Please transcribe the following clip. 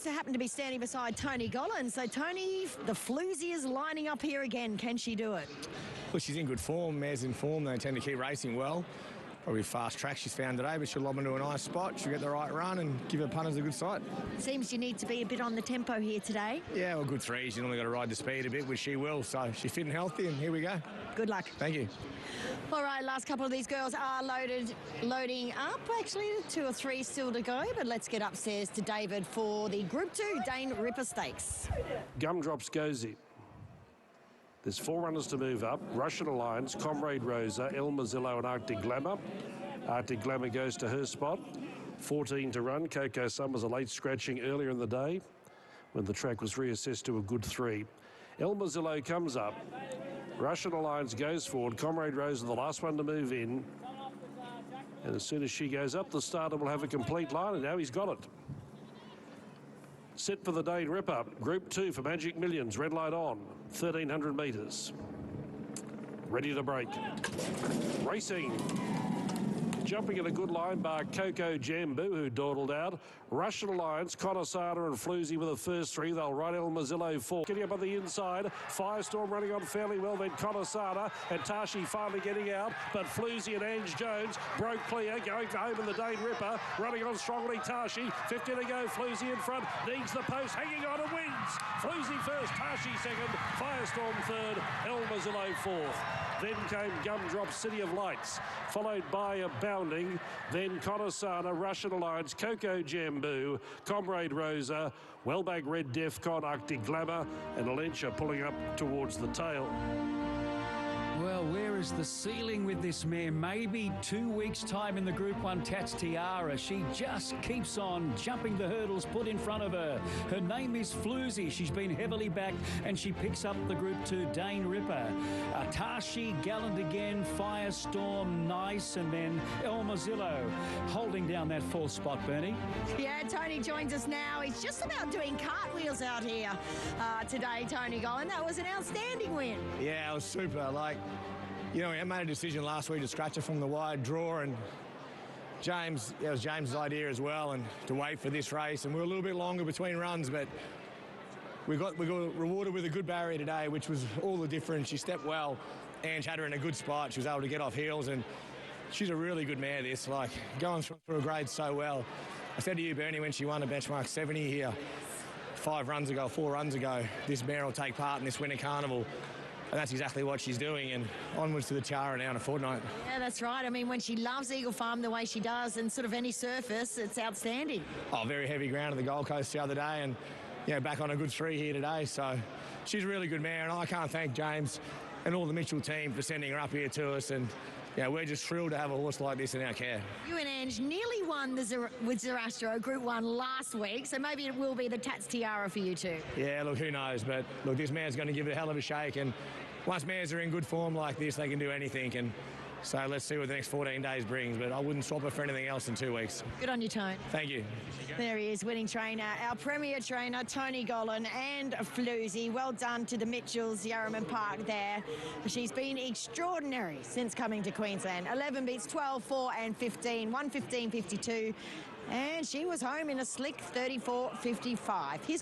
just happen to be standing beside Tony Gollan. So, Tony, the Floozie is lining up here again. Can she do it? Well, she's in good form. Mares in form. They tend to keep racing well. Probably fast track she's found today, but she'll lob into a nice spot. She'll get the right run and give her punters a good sight. Seems you need to be a bit on the tempo here today. Yeah, well, good threes. You only got to ride the speed a bit, which she will. So she's fit and healthy, and here we go. Good luck. Thank you. All right, last couple of these girls are loading up. Actually, 2 or 3 still to go, but let's get upstairs to David for the Group 2 Dane Ripper Stakes. Gumdrops goes in. There's 4 runners to move up. Russian Alliance, Comrade Rosa, El Mazzillo and Arctic Glamour. Arctic Glamour goes to her spot. 14 to run. Coco Summers a late scratching earlier in the day when the track was reassessed to a good 3. El Mazzillo comes up. Russian Alliance goes forward. Comrade Rosa, the last one to move in. And as soon as she goes up, the starter will have a complete line, and now he's got it. Set for the Dane Ripper. Group 2 for Magic Millions. Red light on. 1,300 metres. Ready to break. Racing. Jumping in a good line bar Coco Jambu, who dawdled out. Russian Alliance, Conasada and Floozie with the first 3. They'll run El Mazzillo 4. Getting up on the inside. Firestorm running on fairly well. Then Conasada and Tashi finally getting out. But Floozie and Ange Jones broke clear. Going for home in the Dane Ripper. Running on strongly Tashi. 50 to go. Floozie in front. Needs the post. Hanging on and wins. Floozie first. Tashi second. Firestorm third. El Mazzillo fourth. Then came Gumdrop City of Lights. Followed by a Bounding. Then Conasada, Russian Alliance, Coco Jambu, Comrade Rosa, Wellbag Red Defcon, Arctic Glamour, and Alentia pulling up towards the tail. Well, where is the ceiling with this mare? Maybe 2 weeks' time in the Group 1 Tats Tiara. She just keeps on jumping the hurdles put in front of her. Her name is Floozie. She's been heavily backed, and she picks up the Group 2 Dane Ripper. Tashi, gallant again, Firestorm, nice, and then El Mazzillo holding down that 4th spot, Bernie. Yeah, Tony joins us now. He's just about doing cartwheels out here today, Tony Gollan. That was an outstanding win. Yeah, it was super. You know, I made a decision last week to scratch her from the wide draw, and James, it was James's idea as well, and to wait for this race. And we were a little bit longer between runs, but we got rewarded with a good barrier today, which was all the difference. She stepped well. Ange had her in a good spot. She was able to get off heels, and she's a really good mare, this, going through a grade so well. I said to you, Bernie, when she won a benchmark 70 here 4 runs ago, this mare will take part in this winter carnival. And that's exactly what she's doing, and onwards to the Tiara now in a fortnight. Yeah, that's right. I mean, when she loves Eagle Farm the way she does, and sort of any surface, it's outstanding. Oh, very heavy ground at the Gold Coast the other day, and back on a good 3 here today. So she's a really good mare, and I can't thank James and all the Mitchell team for sending her up here to us. And we're just thrilled to have a horse like this in our care. You and Ange nearly won with Zarastro Group 1 last week, so maybe it will be the Tats Tiara for you too. Yeah, look, who knows? But look, this mare's going to give it a hell of a shake, and once mares are in good form like this, they can do anything. And so let's see what the next 14 days brings, but I wouldn't swap her for anything else in 2 weeks. Good on you, Tone. Thank you. There he is, winning trainer, our premier trainer, Tony Gollan, and Floozie. Well done to the Mitchells, Yarraman Park there. She's been extraordinary since coming to Queensland. 11 beats, 12, 4 and 15, 1:15.52. And she was home in a slick 34.55. Here's